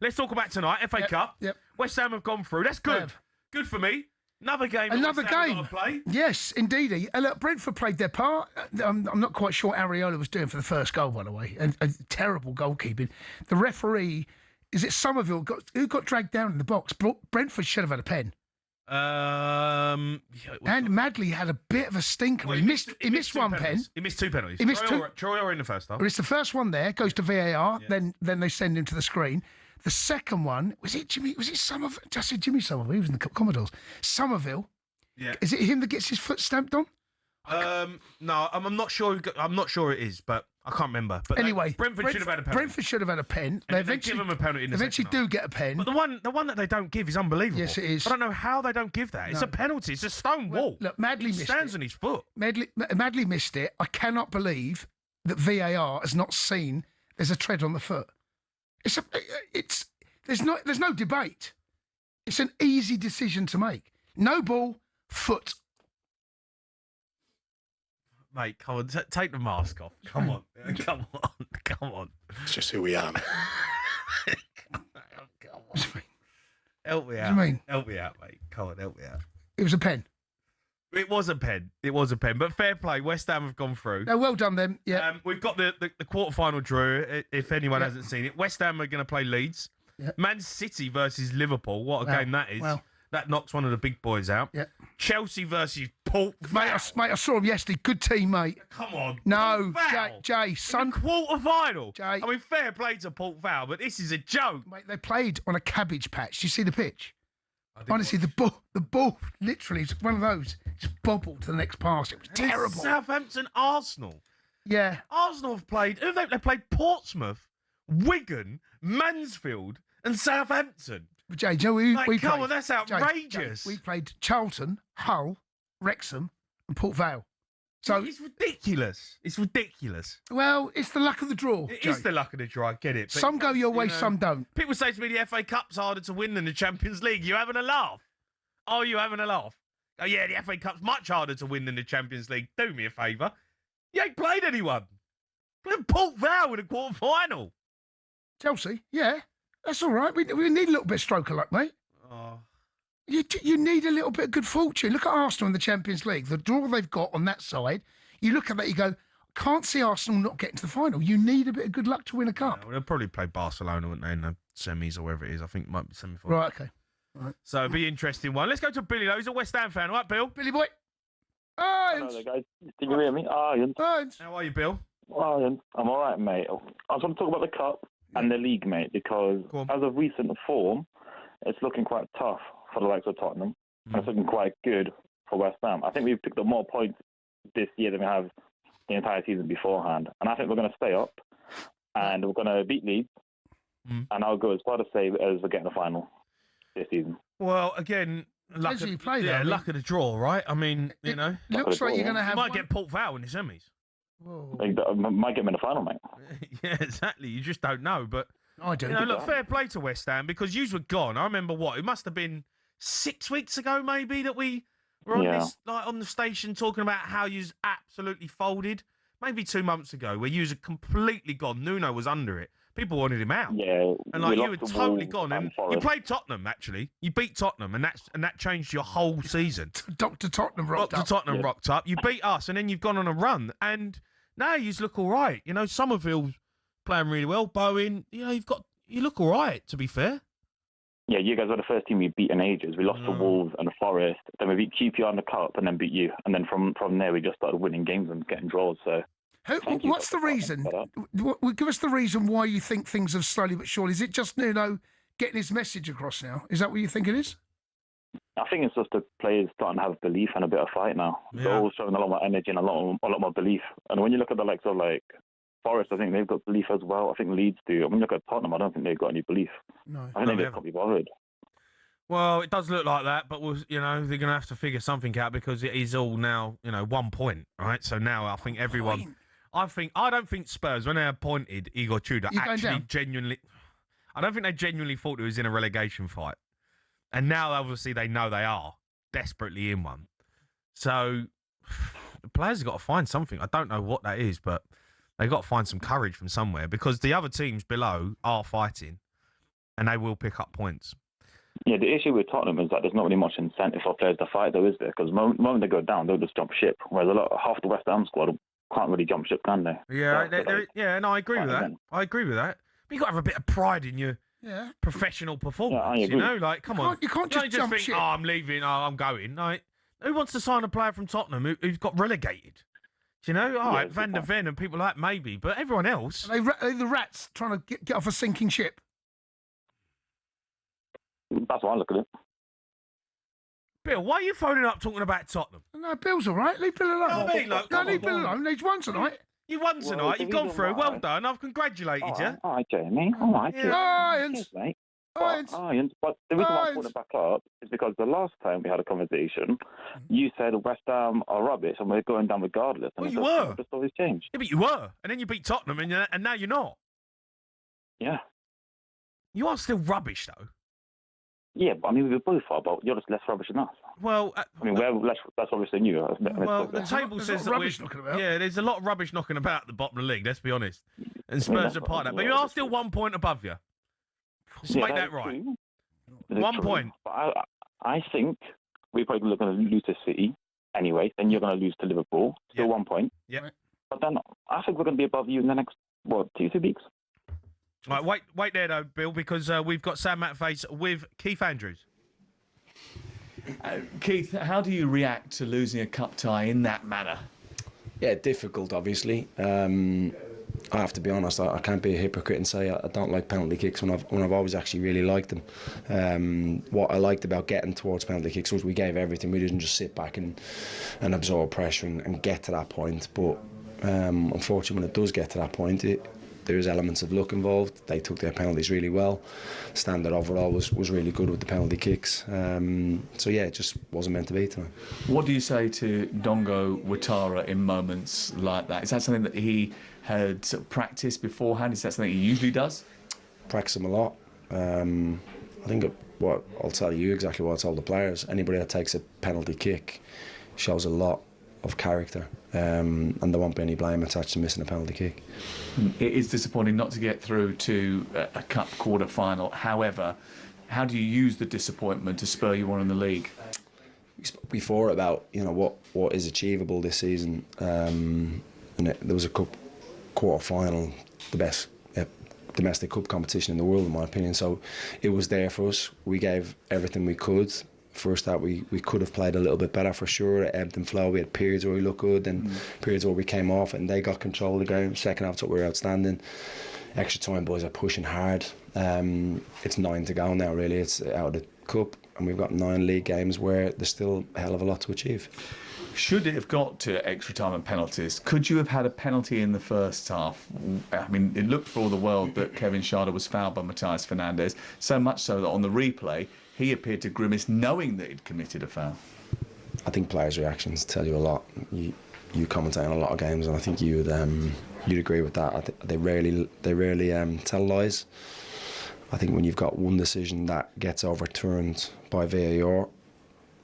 Let's talk about tonight. FA Cup. Yep. West Ham have gone through. That's good. Have. Good for me. Another game. Another West Ham game. have got to play. Yes, indeed. Look, Brentford played their part. I'm not quite sure what Areola was doing for the first goal, by the way. And terrible goalkeeping. The referee, is it Somerville, who got dragged down in the box? Brentford should have had a pen. And Madley had a bit of a stinker. Well, he missed one penalties. pen. He missed two penalties. He missed Troy or in the first half. Well, it's the first one there, goes to VAR, then they send him to the screen. The second one, was it Somerville? I said Jimmy Somerville, he was in the Commodores. Somerville. Yeah. Is it him that gets his foot stamped on? No, I'm not sure. I'm not sure it is, but I can't remember. But anyway, Brentford should have had a penalty. Brentford should have had a pen. They eventually give them a penalty in the eventually second do get a pen. But the one that they don't give is unbelievable. Yes, it is. I don't know how they don't give that. It's a penalty. It's a stone wall. Look, Madley missed it. He stands on his foot. Madley missed it. I cannot believe that VAR has not seen there's a tread on the foot. There's no debate. It's an easy decision to make. No ball, foot. Mate, come on, take the mask off. Come on. It's just who we are, mate. Come on. Help me out. What do you mean? Help me out, mate. Come on, help me out. It was a pen. It was a pen. But fair play. West Ham have gone through. No, well done them. Yeah. We've got the quarter-final draw, if anyone hasn't seen it. West Ham are going to play Leeds. Yeah. Man City versus Liverpool. What a game that is. Wow. That knocks one of the big boys out. Yeah. Chelsea versus Port Vale. Mate, I saw him yesterday. Good team, mate. Come on. No, Jay, son. Quarter-final. Jay. I mean, fair play to Port Vale, but this is a joke. Mate, they played on a cabbage patch. Do you see the pitch? Honestly, the ball literally is one of those. Just bobbled to the next pass. It was terrible. Southampton, Arsenal. Yeah. Arsenal have played. Who have they played? Portsmouth, Wigan, Mansfield, and Southampton. Jay, do you know who we played? Come on, that's outrageous. Jay, we played Charlton, Hull, Wrexham, and Port Vale. So it's ridiculous. It's ridiculous. Well, it's the luck of the draw. It is the luck of the draw. I get it. But some go your way, some don't. People say to me the FA Cup's harder to win than the Champions League. You having a laugh? Oh, you having a laugh? Oh, yeah, the FA Cup's much harder to win than the Champions League. Do me a favour. You ain't played anyone. Played Port Vale in the quarter-final. Chelsea, yeah. That's all right. We need a little bit of stroke of luck, mate. Oh. You need a little bit of good fortune. Look at Arsenal in the Champions League. The draw they've got on that side, you look at that, you go, can't see Arsenal not getting to the final. You need a bit of good luck to win a cup. Yeah, well, they'll probably play Barcelona, wouldn't they, in the semis or wherever it is. I think it might be semi-final. Right, okay. Right. So it'll be an interesting one. Let's go to Billy, though. He's a West Ham fan. All right, Bill? Billy boy. Hello there, guys. Did you hear me? Ian. How are you, Bill? Ian. I'm all right, mate. I was going to talk about the Cup and the league, mate, because as of recent form, it's looking quite tough for the likes of Tottenham. And it's looking quite good for West Ham. I think we've picked up more points this year than we have the entire season beforehand. And I think we're going to stay up and we're going to beat Leeds. And I'll go as far to say as we're getting the final this season. Well, again, luck of the draw, right? I mean, you know. Looks like you're going to have. You might get Port Vale in the semis. Might get them in the final, mate. Yeah, exactly. You just don't know. But I do. You know, look, fair play to West Ham because yous were gone. I remember it must have been 6 weeks ago, maybe, that we were on this, like, on the station talking about how yous absolutely folded. Maybe 2 months ago, where yous had completely gone. Nuno was under it. People wanted him out. Yeah, and like you were totally gone. And you played Tottenham, actually. You beat Tottenham, and that changed your whole season. Dr. Tottenham rocked up. Dr. Tottenham rocked up. You beat us, and then you've gone on a run. And now you look all right. You know, Somerville's playing really well. Bowen, you know, you look all right, to be fair. Yeah, you guys were the first team we beat in ages. We lost to Wolves and Forest. Then we beat QPR in the Cup and then beat you. And then from there, we just started winning games and getting draws. So, what's the reason? Give us the reason why you think things have slowly but surely. Is it just Nuno getting his message across now? Is that what you think it is? I think it's just the players starting to have belief and a bit of fight now. Yeah. They're all showing a lot more energy and a lot more belief. And when you look at the likes of like Forest, I think they've got belief as well. I think Leeds do. When you look at Tottenham, I don't think they've got any belief. No, I think they just can't be bothered. Well, it does look like that, but they're going to have to figure something out because it is all now, 1 point, right? So now I think everyone, I don't think Spurs, when they appointed Igor Tudor, actually genuinely, I don't think they genuinely thought it was in a relegation fight. And now obviously they know they are desperately in one. So the players have got to find something. I don't know what that is, but they've got to find some courage from somewhere because the other teams below are fighting. and they will pick up points. Yeah, the issue with Tottenham is that there's not really much incentive for players to fight, though, is there? Because the moment they go down, they'll just jump ship. Whereas half the West Ham squad can't really jump ship, can they? Yeah, and I agree with that. I agree with that. But you got to have a bit of pride in your professional performance. Yeah, you know, like come on, you can't just jump think, ship. oh, I'm leaving. Oh, I'm going. Like, who wants to sign a player from Tottenham who's got relegated? Do you know? All right, Van der Ven and people like that, maybe, but everyone else. Are they the rats trying to get off a sinking ship? That's what I look at it. Bill, why are you phoning up talking about Tottenham? No, Bill's all right. Leave Bill alone. No, I mean, look, no, leave Bill alone. He's won tonight. You won tonight. You've gone through. Well done. I've congratulated you. All right, Jamie. All right. Yeah. Irons. Mate. Irons. But the reason why I put it back up is because the last time we had a conversation, you said West Ham are rubbish and we're going down regardless. And well, you were. The story's changed. Yeah, but you were. And then you beat Tottenham and now you're not. Yeah. You are still rubbish, though. Yeah, but I mean, we both are, but you're just less rubbish than us. Well, I mean, we're less rubbish than you. Well, the table says that there's a lot of rubbish knocking about at the bottom of the league, let's be honest. And Spurs are part of that. But you are still 1 point above you. Just make that right. 1 point. But I think we're probably going to lose to City anyway. Then you're going to lose to Liverpool. Still 1 point. Yeah. But then I think we're going to be above you in the next, 2 weeks. All right, wait there, though, Bill, because we've got Sam Matface with Keith Andrews. Keith, how do you react to losing a cup tie in that manner? Yeah, difficult, obviously. I have to be honest, I can't be a hypocrite and say I don't like penalty kicks when I've always actually really liked them. What I liked about getting towards penalty kicks was we gave everything. We didn't just sit back and absorb pressure and get to that point. But unfortunately, when it does get to that point, there's elements of luck involved. They took their penalties really well. Standard overall was really good with the penalty kicks. So yeah, it just wasn't meant to be tonight. What do you say to Dongo Watara in moments like that? Is that something that he had sort of practiced beforehand? Is that something he usually does? Practice him a lot. I think what I'll tell you exactly what I told the players. Anybody that takes a penalty kick shows a lot of character, and there won't be any blame attached to missing a penalty kick. It is disappointing not to get through to a cup quarter-final. However, how do you use the disappointment to spur you on in the league? We spoke before about what is achievable this season, and there was a cup quarter-final, the best domestic cup competition in the world, in my opinion. So it was there for us. We gave everything we could. First that we could have played a little bit better for sure. It ebbed and flowed. We had periods where we looked good and periods where we came off and they got control of the game. Second half, we were outstanding. Extra time, boys are pushing hard. It's 9 to go now, really. It's out of the cup and we've got 9 league games where there's still a hell of a lot to achieve. Should it have got to extra time and penalties? Could you have had a penalty in the first half? I mean, it looked for all the world that Kevin Schade was fouled by Matthias Fernandes, so much so that on the replay, he appeared to grimace knowing that he'd committed a foul. I think players' reactions tell you a lot. You commentate on a lot of games, and I think you'd agree with that. They rarely tell lies. I think when you've got one decision that gets overturned by VAR,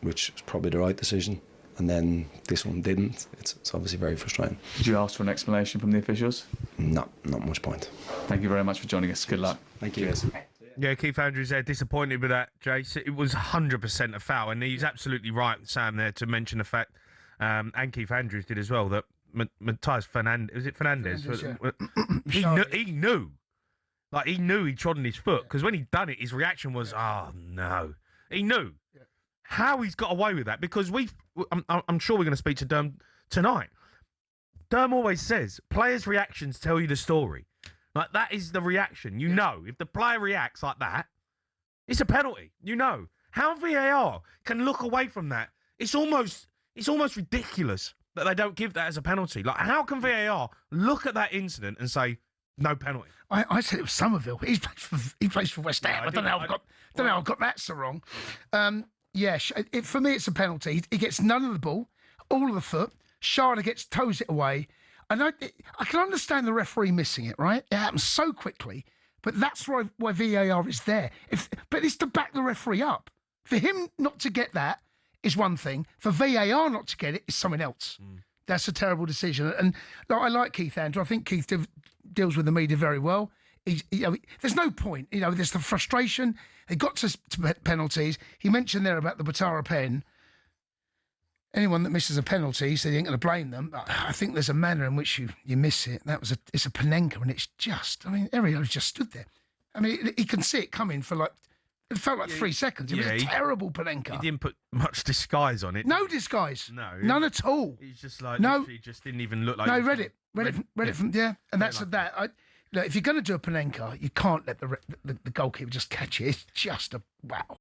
which is probably the right decision, and then this one didn't, it's obviously very frustrating. Did you ask for an explanation from the officials? Not much point. Thank you very much for joining us. Good luck. Thank you. Cheers. Yeah, Keith Andrews there, disappointed with that, Jace. It was 100% a foul, and he's absolutely right, Sam, there, to mention the fact, and Keith Andrews did as well, that Matthias Fernandes, was it Fernandes? He knew. Like, he knew he'd trodden his foot, because when he'd done it, his reaction was, oh, no. He knew. Yeah. How he's got away with that, because I'm sure we're going to speak to Derm tonight. Derm always says, players' reactions tell you the story. Like, that is the reaction. You know, if the player reacts like that, it's a penalty. You know. How VAR can look away from that, it's almost ridiculous that they don't give that as a penalty. Like, how can VAR look at that incident and say, no penalty? I said it was Somerville. He plays for West Ham. I don't know how I've got that so wrong. For me, it's a penalty. He gets none of the ball, all of the foot. Schade toes it away. And I can understand the referee missing it, right? It happens so quickly, but that's why VAR is there. But it's to back the referee up. For him not to get that is one thing. For VAR not to get it is something else. That's a terrible decision. And I like Keith Andrew. I think Keith deals with the media very well. there's no point. There's the frustration. They got to penalties. He mentioned there about the O'Hara pen. Anyone that misses a penalty, he said he ain't going to blame them. I think there's a manner in which you miss it. It's a Panenka, and it's just, Ariola's just stood there. He can see it coming for it felt like 3 seconds. It was a terrible Panenka. He didn't put much disguise on it. No disguise. No. None at all. He's just he just didn't even look like... No, read it from, and that's that. Look, if you're going to do a Panenka, you can't let the goalkeeper just catch it. It's just wow.